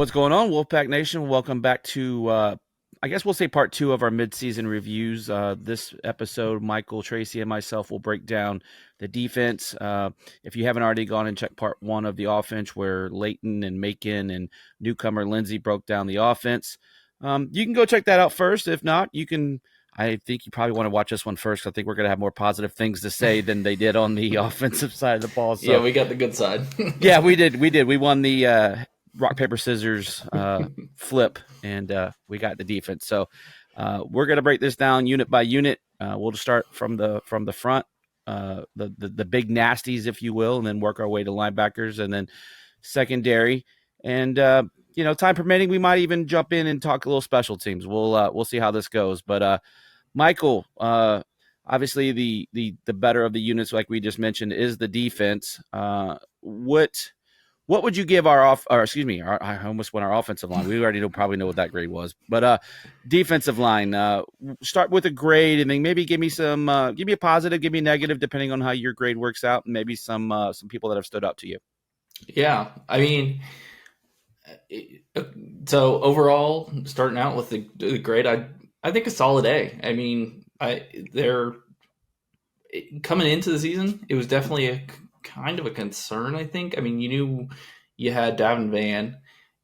What's going on, Wolfpack Nation? Welcome back to, I guess we'll say part two of our midseason reviews. This episode, Michael, Tracy, and myself will break down the defense. If you haven't already gone and checked part one of the offense, where Leighton and Macon and newcomer Lindsey broke down the offense, you can go check that out first. If not, you can. I think you probably want to watch this one first. I think we're going to have more positive things to say than they did on the offensive side of the ball. So, yeah, we got the good side. yeah, we did. We won the rock paper scissors flip, and we got the defense. So we're going to break this down unit by unit. We'll just start from the front, the big nasties, if you will, and then work our way to linebackers and then secondary. And time permitting, we might even jump in and talk a little special teams. We'll see how this goes. But Michael, obviously the better of the units, like we just mentioned, is the defense. What would you give I almost went our offensive line. We already probably know what that grade was. But defensive line, start with a grade and then maybe give me a positive, give me a negative, depending on how your grade works out, and maybe some people that have stood out to you. Yeah, I mean, so overall, starting out with the grade, I think a solid A. I mean, they're coming into the season, it was definitely a kind of a concern, I think. I mean, you knew you had Davin Van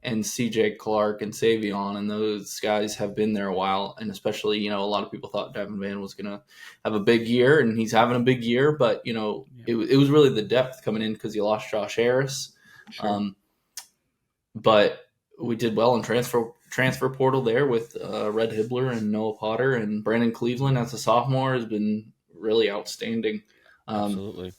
and CJ Clark and Savion, and those guys have been there a while. And especially, a lot of people thought Davin Van was going to have a big year, and he's having a big year. But, it was really the depth coming in because you lost Josh Harris. Sure. But we did well in transfer portal there with Red Hibbler and Noah Potter, and Brandon Cleveland as a sophomore has been really outstanding. Absolutely.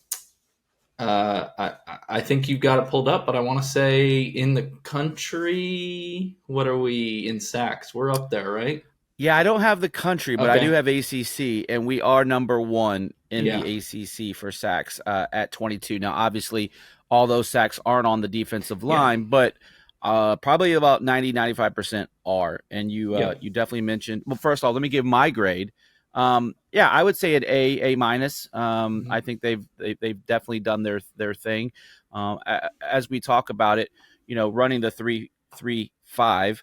I think you've got it pulled up, but I want to say in the country, what are we in sacks? We're up there, right? Yeah, I don't have the country, but Okay. I do have ACC, and we are number one in the ACC for sacks at 22. Now, obviously, all those sacks aren't on the defensive line, but probably about 90-95% are. And you definitely mentioned. Well, first of all, let me give my grade. I would say an A minus. I think they've definitely done their thing. As we talk about it, running the 3-3-5,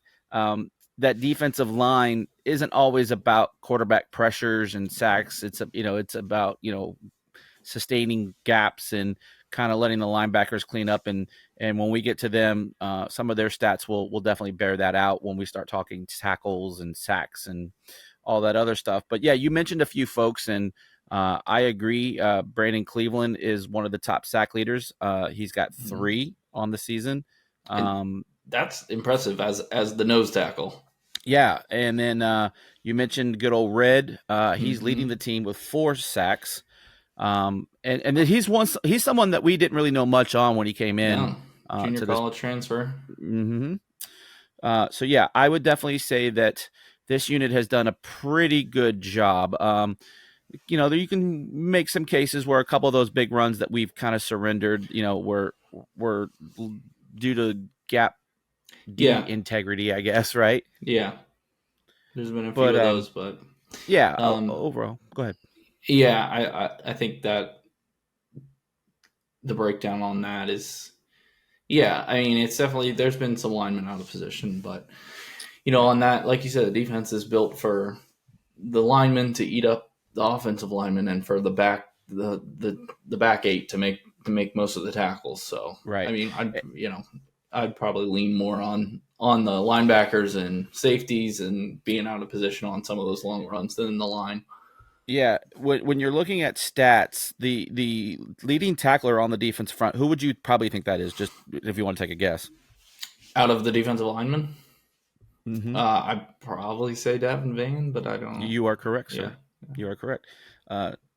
that defensive line isn't always about quarterback pressures and sacks. It's about sustaining gaps and kind of letting the linebackers clean up. And when we get to them, some of their stats will definitely bear that out when we start talking tackles and sacks and all that other stuff. But yeah, you mentioned a few folks, and I agree. Brandon Cleveland is one of the top sack leaders. He's got 3 on the season. That's impressive as the nose tackle. Yeah, and then you mentioned good old Red. He's leading the team with 4 sacks. And then he's someone that we didn't really know much on when he came in. Junior college transfer. So yeah, I would definitely say that this unit has done a pretty good job. You can make some cases where a couple of those big runs that we've kind of surrendered, were due to gap integrity, I guess, right? Yeah. There's been a few of those, but overall, go ahead. Yeah, I think that the breakdown on that is, I mean, it's definitely, there's been some linemen out of position, but on that, like you said, the defense is built for the linemen to eat up the offensive linemen and for the back back 8 to make most of the tackles. So right. I mean, I'd probably lean more on the linebackers and safeties and being out of position on some of those long runs than the line. Yeah, when you're looking at stats, the leading tackler on the defense front, who would you probably think that is? Just if you want to take a guess. Out of the defensive linemen, I'd probably say Davin Van, but I don't know. You are correct, sir. Yeah. You are correct.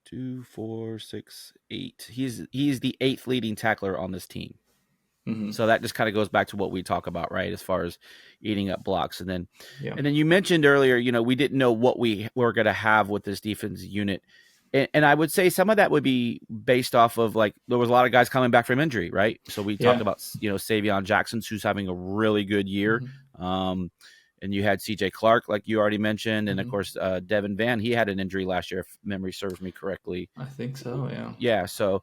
2, 4, 6, 8. He's the 8th leading tackler on this team. So that just kind of goes back to what we talk about, right, as far as eating up blocks. And then you mentioned earlier, we didn't know what we were going to have with this defense unit. And I would say some of that would be based off of, like, there was a lot of guys coming back from injury, right? So we talked about, Savion Jackson, who's having a really good year. And you had CJ Clark, like you already mentioned. And, of course, Devin Van, he had an injury last year, if memory serves me correctly. I think so, yeah. Yeah, so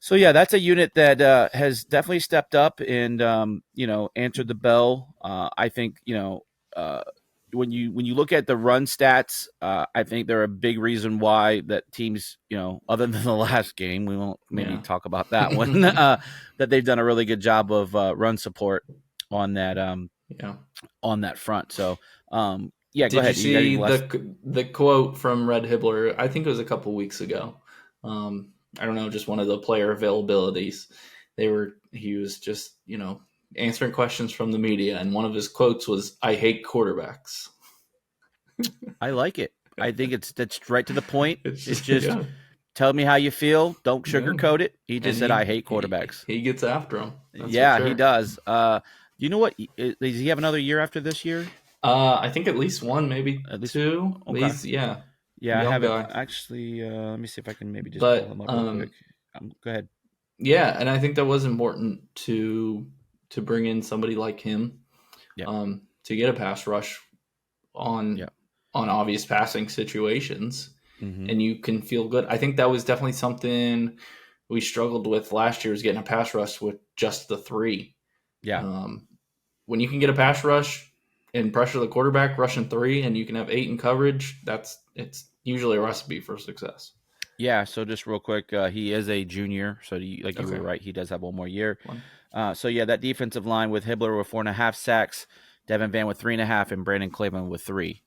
So yeah, that's a unit that has definitely stepped up and answered the bell. I think uh, when you look at the run stats, I think they're a big reason why that teams other than the last game, we won't maybe Yeah. talk about that one, that they've done a really good job of run support on that Yeah. on that front. So yeah, go Did you ahead. You got any see last? the quote from Red Hibbler? I think it was a couple weeks ago. I don't know, just one of the player availabilities. He was just answering questions from the media, and one of his quotes was, "I hate quarterbacks." I like it. I think that's right to the point. It's It's just, just yeah, tell me how you feel. Don't yeah, sugarcoat it. He just and said, "I he hate he quarterbacks." he gets after him. That's for Yeah, he sure. does. You know what? Does he have another year after this year? I think at least one, maybe At least, two. okay. He's yeah, Yeah, I young haven't guy, actually. Let me see if I can maybe just pull but him up real quick. Go ahead. yeah, and I think that was important to bring in somebody like him, Yeah, to get a pass rush yeah. on obvious passing situations, Mm-hmm. and you can feel good. I think that was definitely something we struggled with last year, is getting a pass rush with just the three. Yeah. Um, when you can get a pass rush and pressure the quarterback, rushing three, and you can have 8 in coverage, it's usually a recipe for success. Yeah, so just real quick, he is a junior, so like you were Okay, right, he does have one more year. one, So yeah, that defensive line with Hibbler with 4.5 sacks, Devin Van with 3.5, and Brandon Cleveland with 3.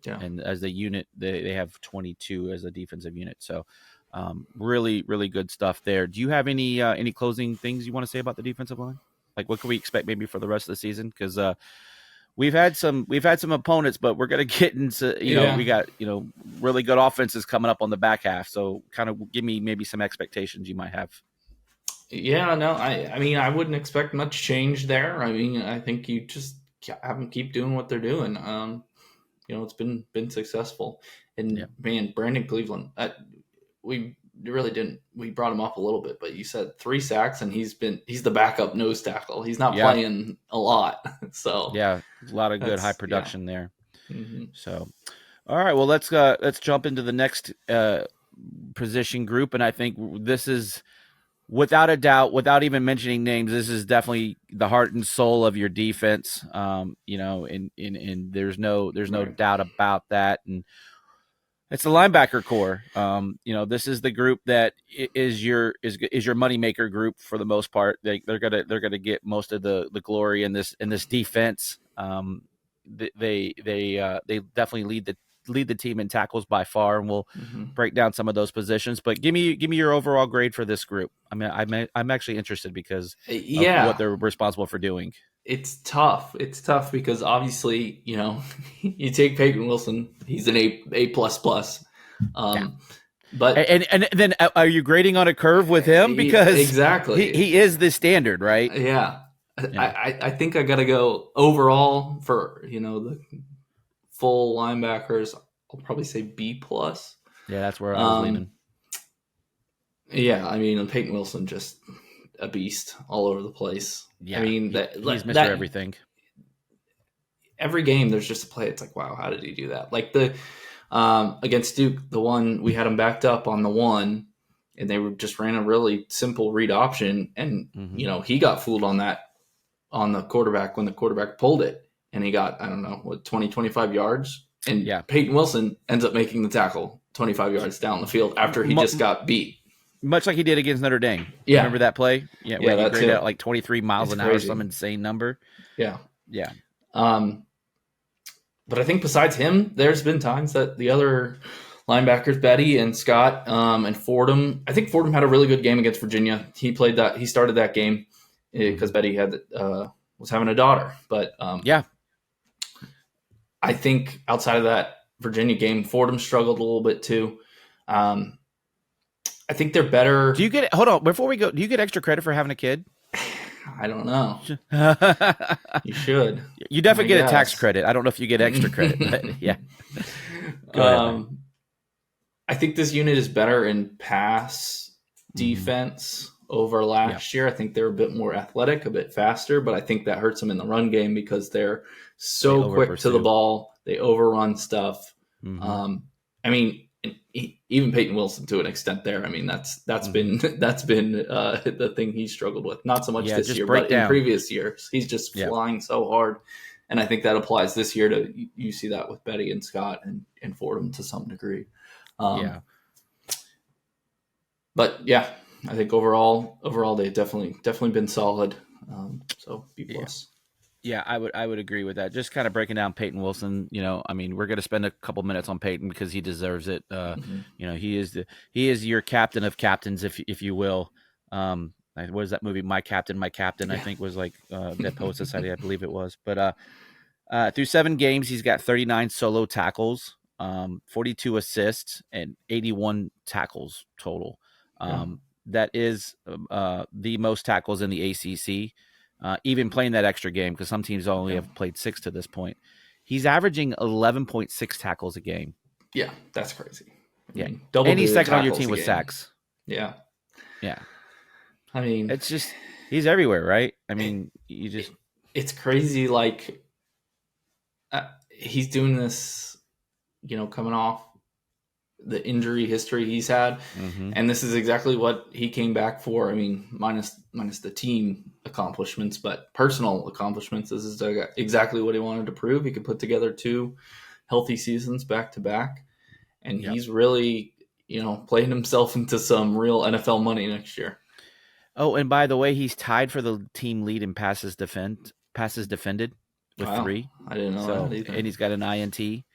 yeah. And as the unit, they have 22 as a defensive unit. So really, really good stuff there. Do you have any closing things you want to say about the defensive line? Like what can we expect maybe for the rest of the season? Because we've had some opponents, but we're gonna get into Yeah, we got really good offenses coming up on the back half. So kind of give me maybe some expectations you might have. yeah, no, I mean, I wouldn't expect much change there. I mean, I think you just have them keep doing what they're doing. It's been successful. Yeah, And man, Brandon Cleveland, we really didn't. We brought him up a little bit, but you said 3 sacks, and he's the backup nose tackle. He's not yeah, playing a lot, so yeah. A lot of good high that's yeah. production there. Hmm. So all right, well let's jump into the next position group, and I think this is without a doubt, without even mentioning names, this is definitely the heart and soul of your defense. And there's no Right. doubt about that. And it's the linebacker core. This is the group that is your moneymaker group for the most part. They're gonna get most of the glory in this defense. They definitely lead the team in tackles by far, and we'll Hmm. break down some of those positions. But give me your overall grade for this group. I mean, I'm actually interested because of what Yeah, they're responsible for doing. it's tough. It's tough because obviously, you take Peyton Wilson, he's an A plus plus. Yeah. Um, but And then are you grading on a curve with him because he exactly, he is the standard, right? yeah. Yeah. I think I got to go overall for the full linebackers. I'll probably say B plus. Yeah, that's where I was Um, leaning. yeah, I mean Peyton Wilson just a beast all over the place. I Yeah, mean he's Mr. that Everything. every game there's just a play. It's like, wow, how did he do that? Like the against Duke, the one we had him backed up on the one, and they were just ran a really simple read option, and Hmm. he got fooled on that on the quarterback when the quarterback pulled it, and he got, I don't know, 20, 25 yards, and Yeah, Peyton Wilson ends up making the tackle 25 yards down the field after he just M- got beat. much like he did against Notre Dame. You Yeah, remember that play? Yeah, where yeah, he that graded too. out like 23 miles It's an hour, crazy. some insane number. Yeah. Yeah, Um, but I think besides him, there's been times that the other linebackers, Betty and Scott, and Fordham. I think Fordham had a really good game against Virginia. He started that game because hmm Betty was having a daughter. But yeah. I think outside of that Virginia game, Fordham struggled a little bit too. Um, I think they're Do you better. get hold on before we go? Do you get extra credit for having a kid? I don't know. You You should, definitely I get a tax guess. credit. I don't know if you get extra credit, but yeah. Go ahead, man. um, I think this unit is better in pass Hmm. defense over Yeah, last year. I think they're a bit more athletic, a bit faster, but I think that hurts them in the run game because they're they so over quick to the pursue. ball. They overrun stuff. Hmm. Um, I mean, even Peyton Wilson to an extent there. I mean, that's been the thing he's struggled with. Not so much this year, but in previous years, he's just flying so hard. And I think that applies this year to, you see that with Betty and Scott and Fordham to some degree. But yeah, I think overall they've definitely been solid. So B plus. Yeah, I would agree with that. Just kind of breaking down Peyton Wilson, I mean, we're going to spend a couple minutes on Peyton because he deserves it. He is your captain of captains, if you will. What is that movie? My Captain, I think was like Dead Poet Society, I believe it was. But through 7 games, he's got 39 solo tackles, 42 assists, and 81 tackles total. That is the most tackles in the ACC. Even playing that extra game, because some teams only have played 6 to this point. He's averaging 11.6 tackles a game. Yeah, that's crazy. And he's second on your team with sacks. Yeah. I mean, it's just, he's everywhere, right? I mean, it's crazy. Like, he's doing this, coming off the injury history he's had. And this is exactly what he came back for. I mean, minus the team accomplishments, but personal accomplishments. This is exactly what he wanted to prove. He could put together 2 healthy seasons back to back. And he's really, playing himself into some real NFL money next year. Oh, and by the way, he's tied for the team lead in passes defended with 3. I didn't know that either. And he's got an INT.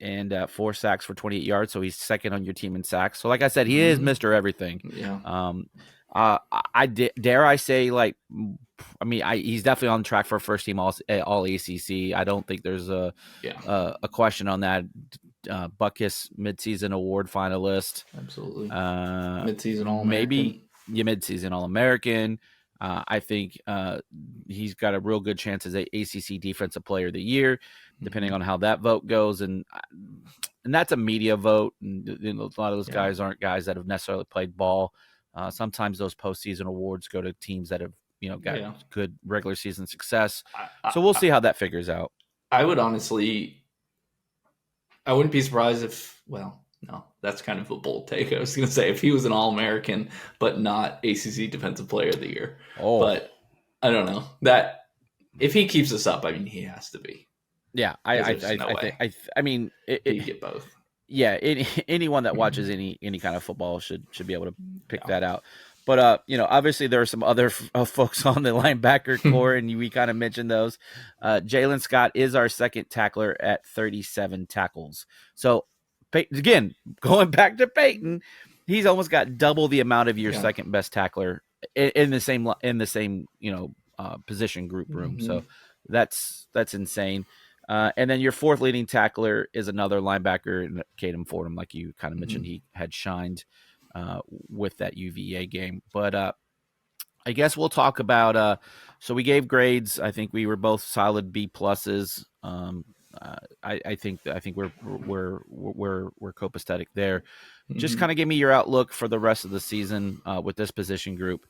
And 4 sacks for 28 yards, so he's second on your team in sacks. So, like I said, he is Mr. Everything. Dare I say, like, I mean, he's definitely on track for first team all ACC. I don't think there's a question on that. Buckus midseason award finalist, absolutely. Midseason All-American, maybe midseason All-American. I think he's got a real good chance as a ACC Defensive Player of the Year, depending on how that vote goes, and that's a media vote. And a lot of those guys aren't guys that have necessarily played ball. Sometimes those postseason awards go to teams that have got good regular season success. So we'll see how that figures out. I wouldn't be surprised if, well, no, that's kind of a bold take. I was going to say if he was an All-American, but not ACC Defensive Player of the Year. But I don't know that if he keeps this up. I mean, he has to be. Yeah, I mean, you get both. Yeah, anyone that watches any kind of football should be able to pick that out. But obviously there are some other folks on the linebacker core, and we kind of mentioned those. Jalen Scott is our second tackler at 37 tackles. So again, going back to Peyton, he's almost got double the amount of your second best tackler in the same position group room. So that's insane. And then your fourth leading tackler is another linebacker, Caden Fordham, like you kind of mentioned. He had shined with that UVA game. But I guess we'll talk about so we gave grades. I think we were both solid B pluses. I think we're copacetic there. Just kind of give me your outlook for the rest of the season with this position group.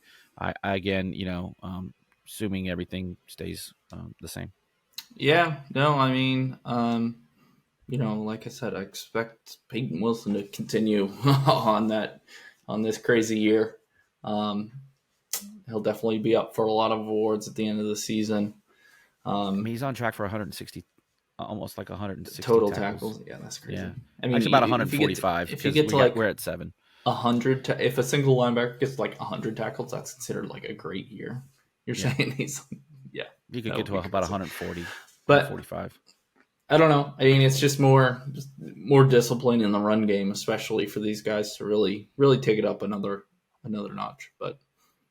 Assuming everything stays the same. Yeah, no, I mean, like I said, I expect Peyton Wilson to continue on this crazy year. He'll definitely be up for a lot of awards at the end of the season. He's on track for 160, almost like 160 total tackles. Yeah, that's crazy. Yeah. I mean, actually about 145. If you get to we're at 7. 100, if a single linebacker gets like 100 tackles, that's considered like a great year. You're saying he's, you could get to about 140, but 45. I don't know. I mean, it's just more discipline in the run game, especially for these guys to really take it up another notch. But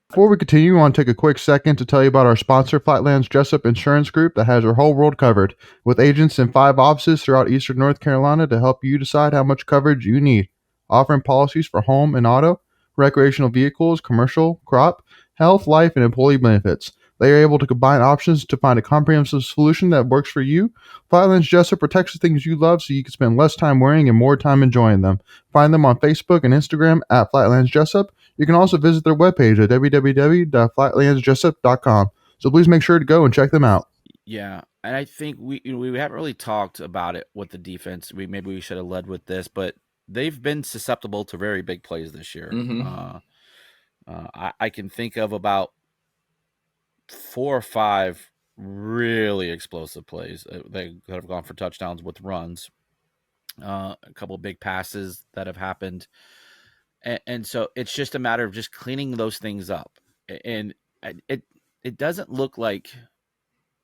before we continue, I want to take a quick second to tell you about our sponsor, Flatlands Jessup Insurance Group, that has your whole world covered, with agents in 5 offices throughout Eastern North Carolina to help you decide how much coverage you need, offering policies for home and auto, recreational vehicles, commercial, crop, health, life, and employee benefits. They are able to combine options to find a comprehensive solution that works for you. Flatlands Jessup protects the things you love so you can spend less time worrying and more time enjoying them. Find them on Facebook and Instagram at Flatlands Jessup. You can also visit their webpage at www.flatlandsjessup.com. So please make sure to go and check them out. Yeah, And I think we haven't really talked about it with the defense. Maybe we should have led with this, but they've been susceptible to very big plays this year. Mm-hmm. I can think of about 4 or 5 really explosive plays. They could have gone for touchdowns with runs. A couple of big passes that have happened, and so it's just a matter of just cleaning those things up. And it doesn't look like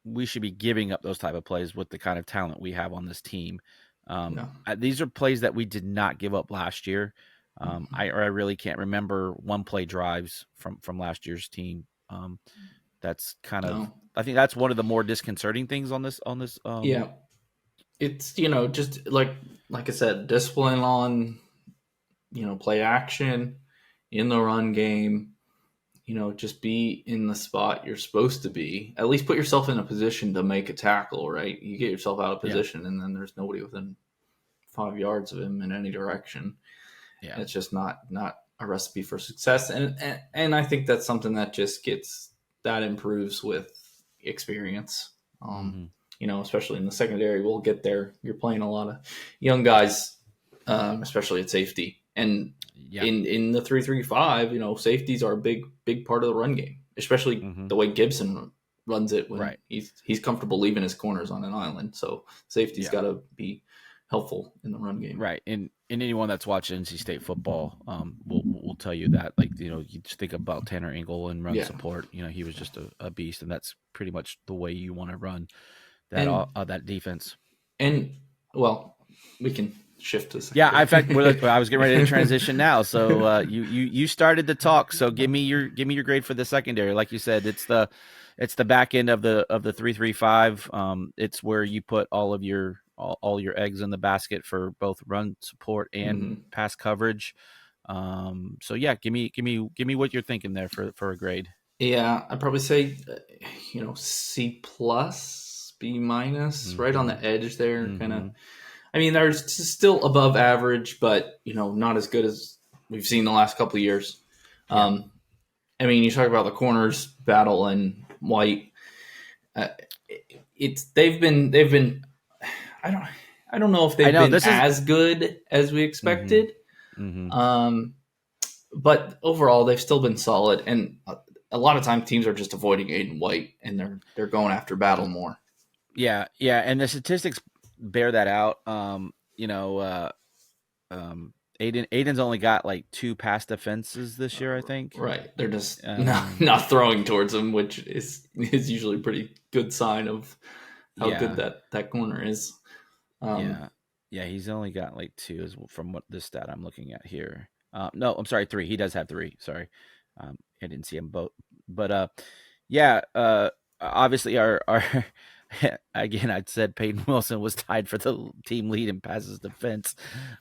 we should be giving up those type of plays with the kind of talent we have on this team. No. These are plays that we did not give up last year. Mm-hmm. I really can't remember one play drives from last year's team. That's kind of, No. I think that's one of the more disconcerting things on this. Yeah. It's, just like I said, discipline on, play action in the run game. Just be in the spot you're supposed to be. At least put yourself in a position to make a tackle, right? You get yourself out of position, and then there's nobody within 5 yards of him in any direction. Yeah, and it's just not a recipe for success. And I think that's something that improves with experience. Especially in the secondary, we'll get there. You're playing a lot of young guys, especially at safety. And in the 3-3-5, safeties are a big part of the run game, especially the way Gibson runs it when he's comfortable leaving his corners on an island. So safety's got to be helpful in the run game. Right. And anyone that's watched NC State football will tell you that. Like, you just think about Tanner Engel and run support. He was just a beast, and that's pretty much the way you want to run that defense. And, well, we can shift to second. Yeah, in fact, I was getting ready to transition now. So you started the talk. So give me your grade for the secondary. Like you said, it's the back end of the 3-3-5. It's where you put all your eggs in the basket for both run support and pass coverage. So yeah, give me what you're thinking there for a grade. Yeah, I'd probably say C+, B-, right on the edge there, kind of. I mean, they're still above average, but not as good as we've seen the last couple of years. I mean, you talk about the corners, Battle and White. They've been. I don't know if they've been as good as we expected. But overall, they've still been solid, and a lot of times teams are just avoiding Aiden White, and they're going after Battle more. Yeah, and the statistics bear that out. Aiden's only got like 2 pass defenses this year, I think. Right, they're just not throwing towards him, which is usually a pretty good sign of how good that corner is. He's only got like 2 from what this stat I'm looking at here. No, I'm sorry, 3. He does have 3. Sorry, I didn't see him both. But obviously our again, I'd said Peyton Wilson was tied for the team lead in passes defense.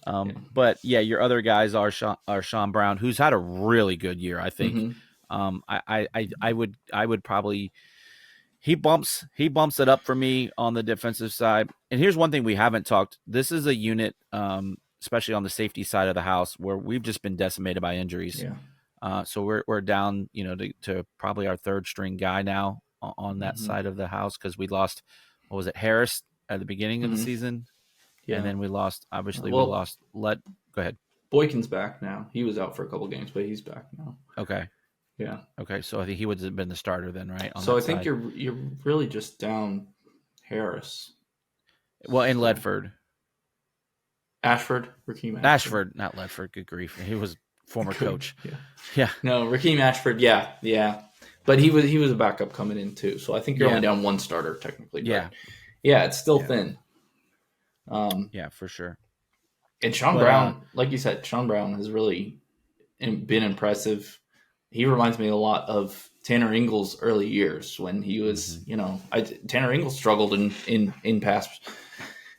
But yeah, your other guys are Sean Brown, who's had a really good year, I think. I would probably he bumps it up for me on the defensive side. And here's one thing we haven't talked. This is a unit, especially on the safety side of the house, where we've just been decimated by injuries. So we're down, to probably our 3rd string guy now on that side of the house, because we lost, what was it, Harris at the beginning of the season, and then we lost. Obviously, we lost. Go ahead. Boykin's back now. He was out for a couple games, but he's back now. Okay. Yeah. Okay, so I think he would have been the starter then, right? So I think you're really just down Harris. Well, and Ledford. Raheem Ashford, not Ledford. Good grief, he was former coach. Yeah. No, Raheem Ashford. Yeah. But he was a backup coming in too. So I think you're only down 1 starter technically. But it's still thin. Yeah, for sure. And Sean Brown, like you said, has really been impressive. He reminds me a lot of Tanner Engel's early years when he was, Tanner Engel struggled in pass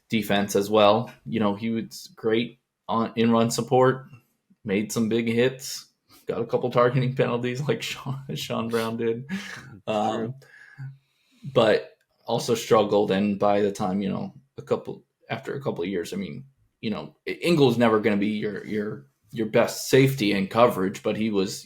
defense as well. He was great in run support, made some big hits, got a couple targeting penalties like Sean Brown did, but also struggled. And by the time after a couple of years, I mean, Engel's never going to be your best safety in coverage, but he was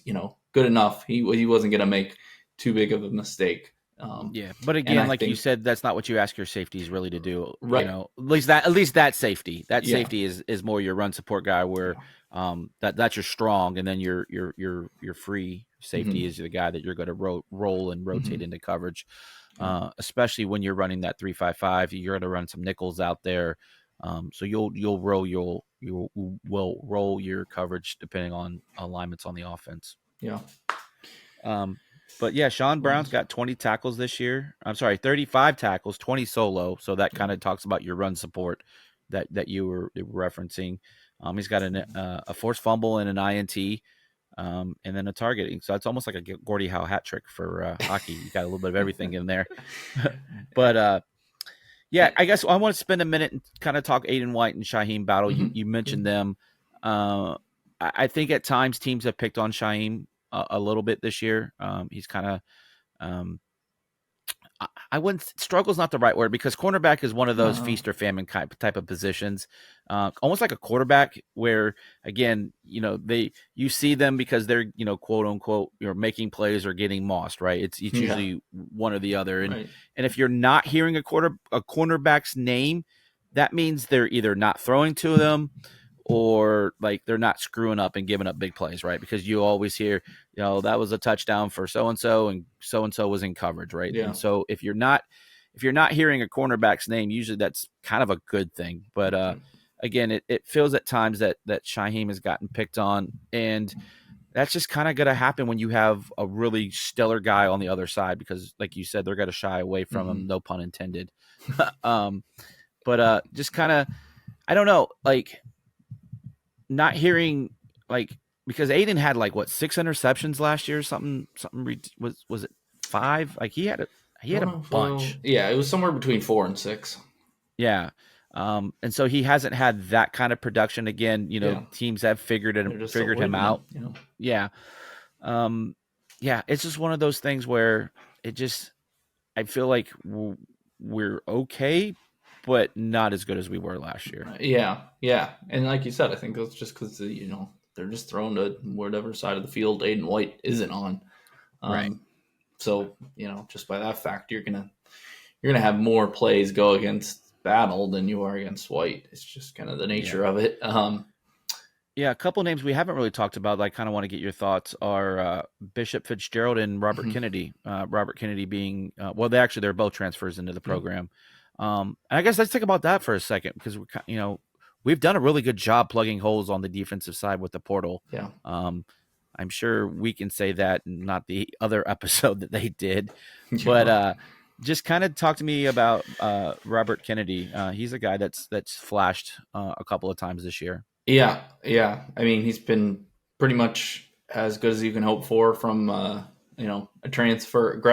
good enough. He wasn't going to make too big of a mistake But and again, I like you think said, that's not what you ask your safeties really to do. right, At least that safety. That yeah, safety is more your run support guy, where yeah, that's your strong, and then your free safety hmm is the guy that you're going to roll and rotate hmm into coverage. yeah, Especially when you're running that 3-5-5, you're going to run some nickels out there. So you will roll your coverage depending on alignments on the offense. yeah. Um, but yeah, Sean Brown's got 20 tackles this year. I'm sorry, 35 tackles, 20 solo. So that kind of talks about your run support that you were referencing. He's got a forced fumble and an INT, and then a targeting. So it's almost like a Gordie Howe hat trick for hockey. You got a little bit of everything in there. But yeah, I guess I want to spend a minute and kind of talk Aiden White and Shaheem Battle. You mentioned them. I think at times teams have picked on Shaheem a little bit this year. He's kind of um, I wouldn't struggle's not the right word, because cornerback is one of those No, feast or famine type of positions, almost like a quarterback, where again, you see them because they're quote unquote making plays or getting mossed, right? It's yeah, usually one or the other, and right, if you're not hearing a cornerback's name, that means they're either not throwing to them, or like they're not screwing up and giving up big plays, right? Because you always hear, that was a touchdown for so and so was in coverage, right? yeah, And so if you're not hearing a cornerback's name, usually that's kind of a good thing. But right. again, it feels at times that Shaheem has gotten picked on, and that's just kind of going to happen when you have a really stellar guy on the other side, because like you said, they're going to shy away from him, no pun intended. um, but just kind of, I don't know, like not hearing, like, because Aiden had like what, 6 interceptions last year, was it 5? Like he had a Well, bunch. yeah, it was somewhere between 4 and 6. Yeah. And so he hasn't had that kind of production again. Yeah, Teams have they're just figured him avoiding out. him. Yeah. Yeah, it's just one of those things where I feel like we're okay, but not as good as we were last year. Yeah, yeah, and like you said, I think that's just because they're just thrown to whatever side of the field Aiden White isn't on. Right. So just by that fact, you're gonna have more plays go against Battle than you are against White. It's just kind of the Yeah. nature of it. Yeah, a couple names we haven't really talked about that I kind of want to get your thoughts are Bishop Fitzgerald and Robert Mhm. Kennedy. Robert Kennedy being they're both transfers into the Yeah. program. And I guess let's think about that for a second, because we've done a really good job plugging holes on the defensive side with the portal. Yeah. I'm sure we can say that, and not the other episode that they did, Yeah. but just kind of talk to me about Robert Kennedy. He's a guy that's flashed a couple of times this year. Yeah, yeah. I mean, he's been pretty much as good as you can hope for from a grad Yeah,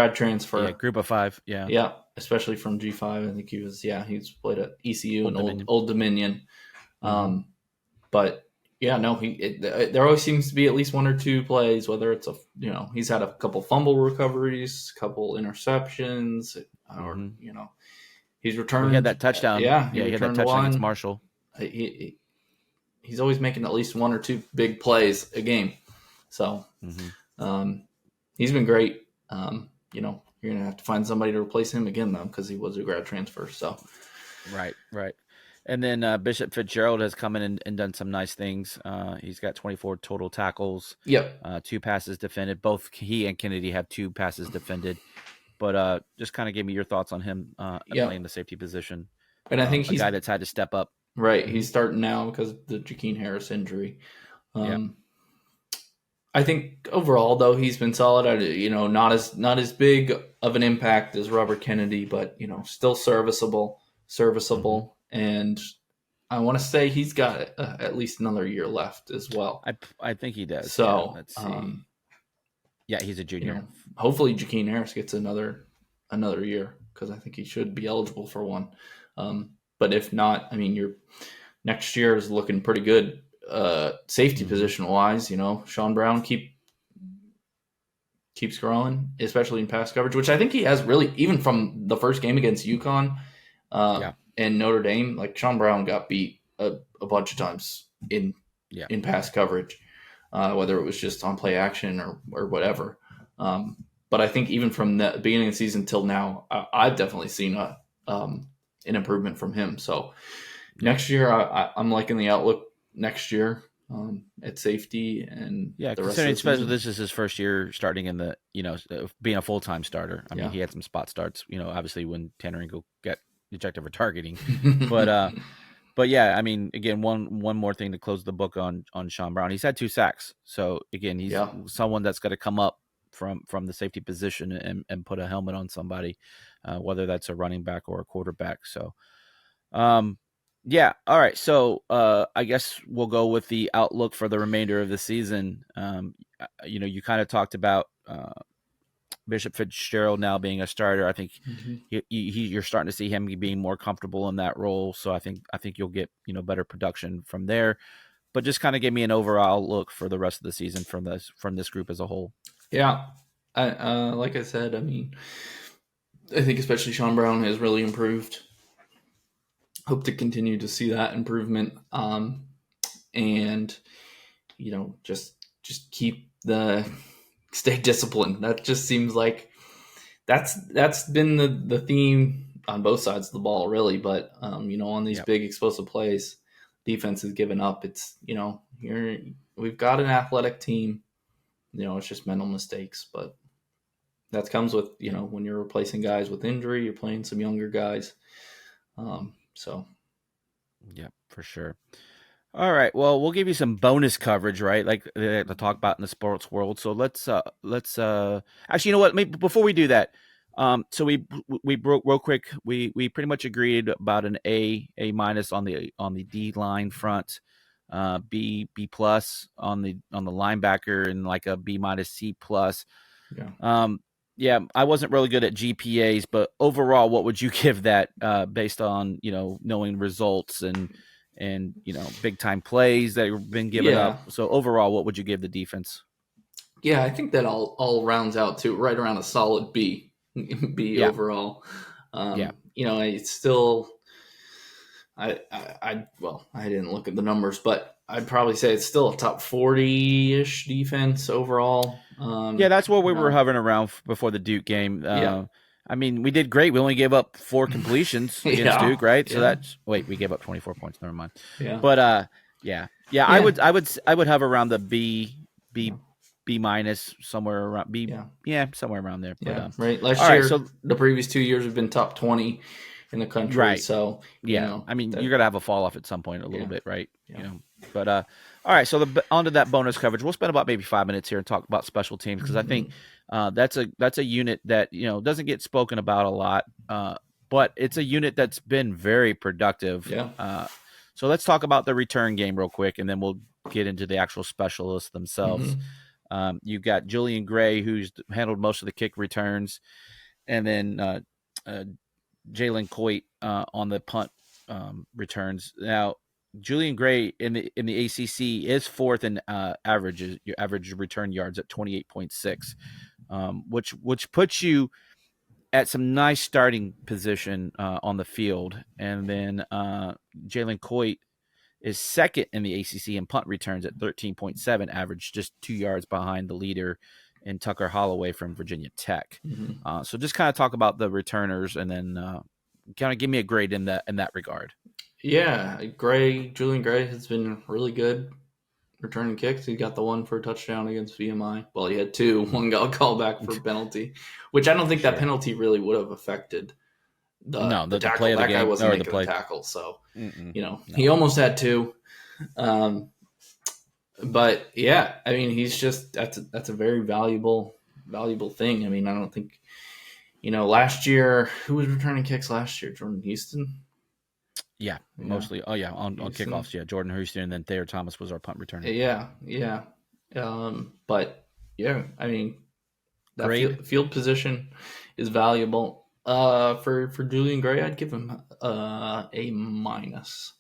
transfer. group of 5. Yeah. Yeah, especially from G5. I think he's played at ECU Old and Dominion. Old Dominion. Mm-hmm. But yeah, no, there always seems to be at least one or two plays, whether it's he's had a couple fumble recoveries, couple interceptions, or Mm-hmm. he's Well, he had returned. that touchdown. Yeah, he Yeah, he had that returned touchdown against one. Marshall. He's always making at least one or two big plays a game. So Mm-hmm. he's been great. You're gonna have to find somebody to replace him again though, because he was a grad transfer. So Right. And then Bishop Fitzgerald has come in and done some nice things. He's got 24 total tackles. yep, 2 passes defended. Both he and Kennedy have 2 passes defended. But just kind of give me your thoughts on him yep. playing the safety position. And I think A guy that's had to step up. right. He's starting now because of the Jakeem Harris injury. Yeah. I think overall though he's been solid. Not as big of an impact as Robert Kennedy, but still serviceable, and I want to say he's got at least another year left as well. I think he does. So yeah. Let's see. Yeah, he's a junior. Hopefully Jakeem Harris gets another year, because I think he should be eligible for one. But if not, I mean, your next year is looking pretty good safety position wise. Sean Brown keeps growing, especially in pass coverage, which I think he has really, even from the first game against UConn and Notre Dame. Like, Sean Brown got beat a bunch of times in pass coverage, whether it was just on play action or whatever. But I think even from the beginning of the season till now, I've definitely seen an improvement from him. So next year, I'm liking the outlook next year at safety and the rest of considering the especially season. this is his first year starting in the being a full time starter. I mean, he had some spot starts. Obviously when Tanner Ingle got ejected for targeting, but yeah, I mean, again, one more thing to close the book on Sean Brown. He's had 2 sacks, so again, he's someone that's got to come up from the safety position and put a helmet on somebody, whether that's a running back or a quarterback. So, yeah, all right. So, I guess we'll go with the outlook for the remainder of the season. You kind of talked about Bishop Fitzgerald now being a starter. I think you're starting to see him being more comfortable in that role. So I think you'll get better production from there. But just kind of give me an overall look for the rest of the season from this group as a whole. Yeah, like I said, I mean, I think especially Sean Brown has really improved. Hope to continue to see that improvement, and just keep stay disciplined. That just seems like that's been the theme on both sides of the ball, really. But on these big explosive plays, defense has given up. It's we've got an athletic team. It's just mental mistakes, but that comes with when you're replacing guys with injury, you're playing some younger guys. So yeah, for sure. All right. Well, we'll give you some bonus coverage, right? Like to talk about in the sports world. So let's actually, you know what? Maybe before we do that, so we broke real quick. We pretty much agreed about an A minus on the D line front, B plus on the linebacker, and like a B minus C plus. Yeah, I wasn't really good at GPAs, but overall, what would you give that based on knowing results and big time plays that have been given up? So overall, what would you give the defense? Yeah, I think that all rounds out to right around a solid B, overall. It's still I didn't look at the numbers, but I'd probably say it's still a top 40-ish defense overall. That's what we were hovering around before the Duke game. I mean, we did great. We only gave up 4 completions against Duke, right? So we gave up 24 points. Never mind. But I would hover around the B minus, somewhere around B. Somewhere around there. But, right. Last year, so the previous 2 years have been top 20 in the country. Right. So I mean, you're gonna have a fall off at some point, a little bit, right? But all right. So onto that bonus coverage. We'll spend about maybe 5 minutes here and talk about special teams, because I think that's a unit that doesn't get spoken about a lot, but it's a unit that's been very productive. So let's talk about the return game real quick, and then we'll get into the actual specialists themselves. You've got Julian Gray, who's handled most of the kick returns, and then Jalen Coit on the punt returns. Now, Julian Gray in the ACC is 4th in average return yards at 28.6, which puts you at some nice starting position on the field. And then Jalen Coit is 2nd in the ACC in punt returns at 13.7 average, just 2 yards behind the leader in Tucker Holloway from Virginia Tech. So just kind of talk about the returners, and then kind of give me a grade in that regard. Yeah, Julian Gray has been really good returning kicks. He got the one for a touchdown against VMI. Well, he had 2. One got called back for a penalty, which I don't think that penalty really would have affected the tackle. Play of the that game, guy wasn't or making the the tackle, so he almost had 2. But yeah, I mean, he's just that's a very valuable thing. I mean, I don't think last year, who was returning kicks last year? Jordan Houston. Yeah, mostly. Oh yeah, on kickoffs. Yeah, Jordan Houston, and then Thayer Thomas was our punt returner. Yeah. But yeah, I mean, that field position is valuable. For Julian Gray, I'd give him A minus.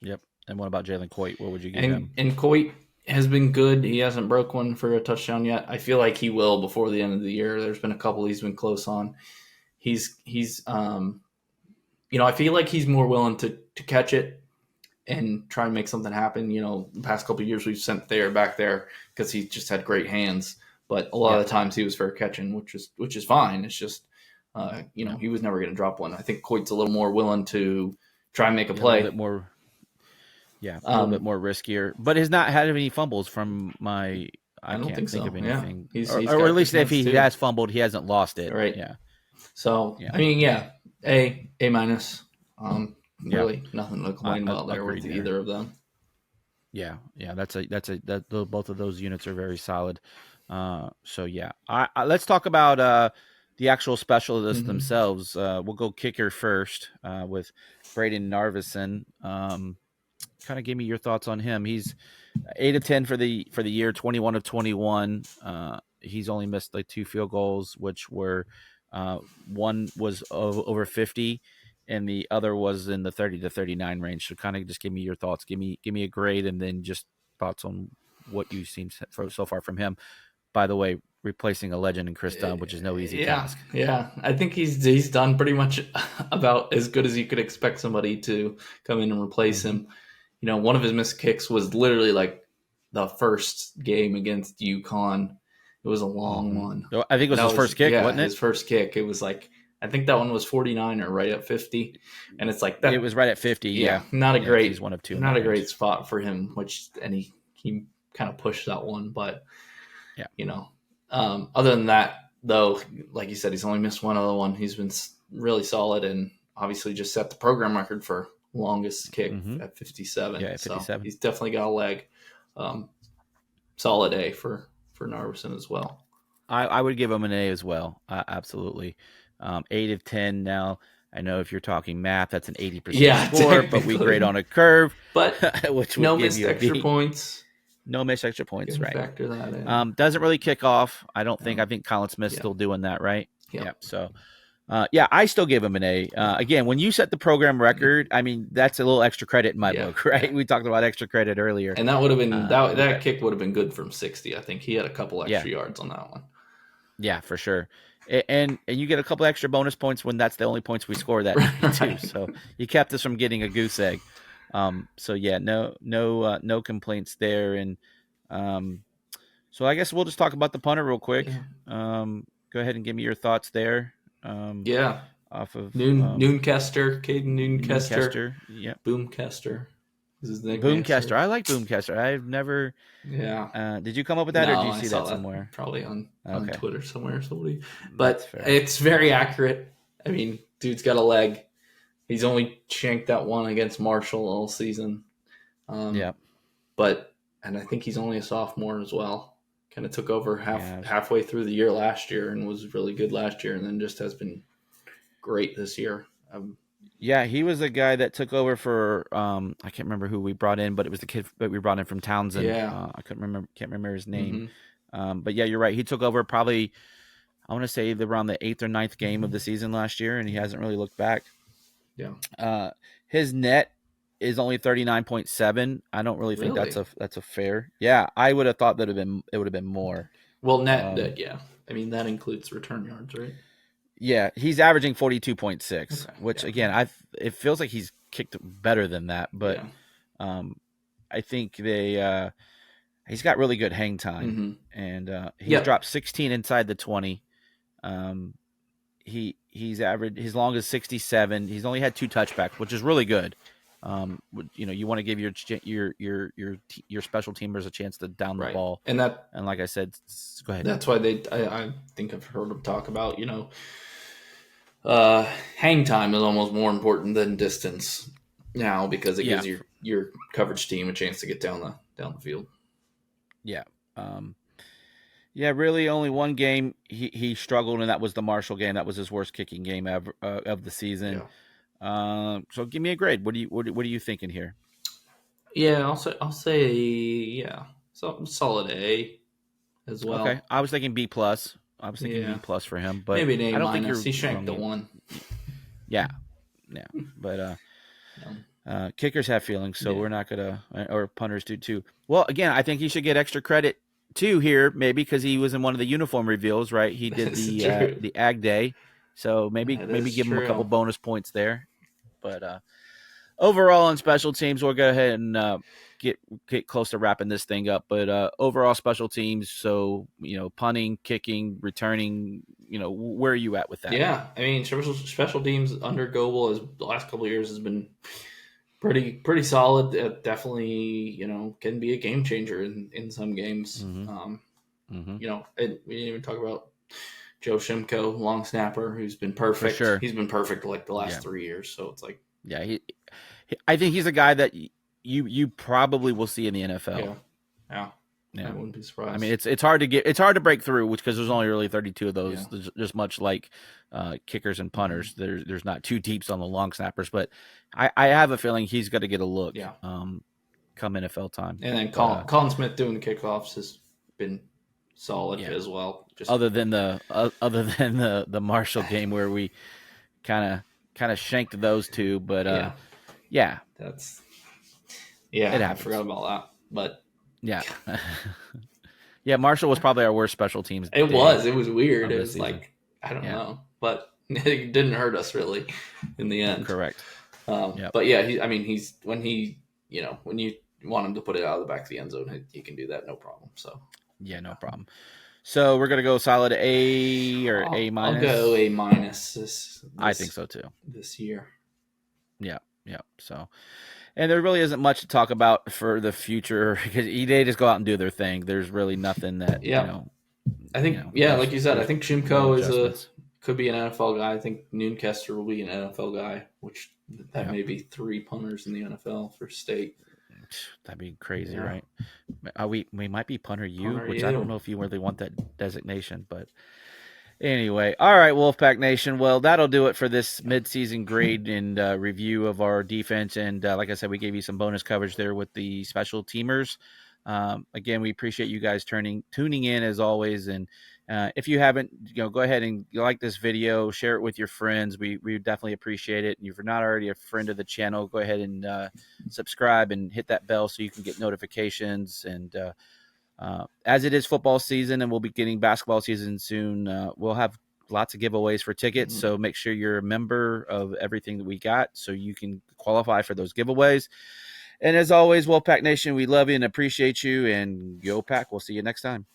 Yep. And what about Jalen Coit? What would you give him? And Coit has been good. He hasn't broke one for a touchdown yet. I feel like he will before the end of the year. There's been a couple he's been close on. He's I feel like he's more willing to catch it and try and make something happen. The past couple of years we've sent Thayer back there because he just had great hands. but a lot of the times he was fair catching, which is fine. It's just he was never going to drop one. I think Coit's a little more willing to try and make a play. A little bit more. Yeah, a little bit more riskier, but has not had any fumbles from my. I don't can't think think so. of anything, He's or got at least if he too. has fumbled, he hasn't lost it. Right. Yeah. So I mean, A minus. Really nothing to complain about there with either of them. Yeah, both of those units are very solid. So yeah, let's talk about the actual specialists themselves. We'll go kicker first with Braden Narvison. Kind of give me your thoughts on him. He's 8 of 10 for the year, 21 of 21. He's only missed like 2 field goals, which were one was over 50, and the other was in the 30 to 39 range. So kind of just give me your thoughts. Give me a grade, and then just thoughts on what you've seen so far from him. By the way, replacing a legend in Chris Dunn, which is no easy task. Yeah, I think he's done pretty much about as good as you could expect somebody to come in and replace him. One of his missed kicks was literally like the first game against UConn. It was a long one. I think it was his first kick, wasn't it? His first kick. It was like, I think that one was 49 or right at 50. And it's like that. It was right at 50, yeah. Not a great, he's one of two. Not a great spot for him, and he kind of pushed that one. But, other than that, though, like you said, he's only missed one other one. He's been really solid and obviously just set the program record for longest kick at 57. Yeah, 57. So he's definitely got a leg. Solid A for Narvison as well. I would give him an A as well. Absolutely. 8 of 10 now. I know if you're talking math, that's an 80% score, but we grade on a curve. But which no missed extra points. No missed extra points, right? Factor that in. Doesn't really kick off. I don't think. I think Colin Smith's still doing that, right? Yeah. So, I still give him an A. Again, when you set the program record, I mean, that's a little extra credit in my book, right? We talked about extra credit earlier, and that would have been that kick would have been good from 60. I think he had a couple extra yards on that one. Yeah, for sure. And you get a couple extra bonus points when that's the only points we score that too. So you kept us from getting a goose egg. So yeah, no complaints there. And so I guess we'll just talk about the punter real quick. Go ahead and give me your thoughts there. Off of Noonkester, Caden Noonkester. Yep. Boomkester. Boomkester. I like Boomkester. I've never. Yeah. Did you come up with that, or did you see that somewhere? Probably on Twitter somewhere. Somebody. But it's very accurate. I mean, dude's got a leg. He's only shanked that one against Marshall all season. But I think he's only a sophomore as well. Kind of took over halfway through the year last year and was really good last year, and then just has been great this year. He was a guy that took over for I can't remember who we brought in, but it was the kid that we brought in from Townsend. I can't remember his name. But yeah, you're right. He took over probably, I want to say around the 8th or 9th game of the season last year, and he hasn't really looked back. His net is only 39.7. I don't really think that's a fair. Yeah, I would have thought that it would have been more. Well, net, I mean, that includes return yards, right? Yeah, he's averaging 42.6, which again, it feels like he's kicked better than that, but I think he's got really good hang time, and he's dropped 16 inside the 20. He's averaged his longest 67. He's only had 2 touchbacks, which is really good. You want to give your special teamers a chance to down the ball, and like I said, go ahead. That's why I think I've heard them talk about hang time is almost more important than distance now, because it gives your coverage team a chance to get down the field. Really only one game he struggled, and that was the Marshall game. That was his worst kicking game ever of the season. So give me a grade. What are you thinking here? I'll say solid A as well. Okay, I was thinking B plus. I was thinking B plus for him, but maybe an A I don't minus. think he shanked the one. But kickers have feelings, so we're not gonna, or punters do too. Well, again, I think he should get extra credit too here, maybe because he was in one of the uniform reveals, right? He did the Ag Day, so maybe give him a couple bonus points there. But overall on special teams, we'll go ahead and get close to wrapping this thing up. But overall special teams, so punting, kicking, returning, where are you at with that? Yeah, I mean, special teams under Goebel as the last couple of years has been pretty solid. Definitely, can be a game changer in some games. Mm-hmm. We didn't even talk about Joe Shimko, long snapper, who's been perfect. For sure. He's been perfect like the last 3 years. So it's like, I think he's a guy that you probably will see in the NFL. Yeah. I wouldn't be surprised. I mean, it's hard to break through, because there's only really 32 of those. Yeah. Just much like kickers and punters, there's not two deeps on the long snappers. But I have a feeling he's going to get a look. Yeah. Come NFL time. And then Colin Smith doing the kickoffs has been solid as well. Just other than the Marshall game where we kind of shanked those two, but that's I forgot about that, but. Yeah, Marshall was probably our worst special teams. It was weird. It was like, I don't know, but it didn't hurt us really in the end. Correct. But yeah, he's when you want him to put it out of the back of the end zone, he can do that, no problem. So no problem. So we're gonna go solid A or A minus. I'll go A minus. This I think so too. This year. Yeah. So. And there really isn't much to talk about for the future, because they just go out and do their thing. There's really nothing that I think like you said, I think Shimko could be an NFL guy. I think Noonkester will be an NFL guy, which that may be 3 punters in the NFL for state. That'd be crazy, right? We might be punter U, which I don't know if you really want that designation, but. Anyway, all right, Wolfpack Nation. Well, that'll do it for this midseason grade and review of our defense. And like I said, we gave you some bonus coverage there with the special teamers. Again, we appreciate you guys tuning in as always. And if you haven't, go ahead and like this video, share it with your friends. We definitely appreciate it. And if you're not already a friend of the channel, go ahead and subscribe and hit that bell so you can get notifications. And as it is football season and we'll be getting basketball season soon, we'll have lots of giveaways for tickets. So make sure you're a member of everything that we got so you can qualify for those giveaways. And as always, Wolfpack Nation, we love you and appreciate you. And go Pack. We'll see you next time.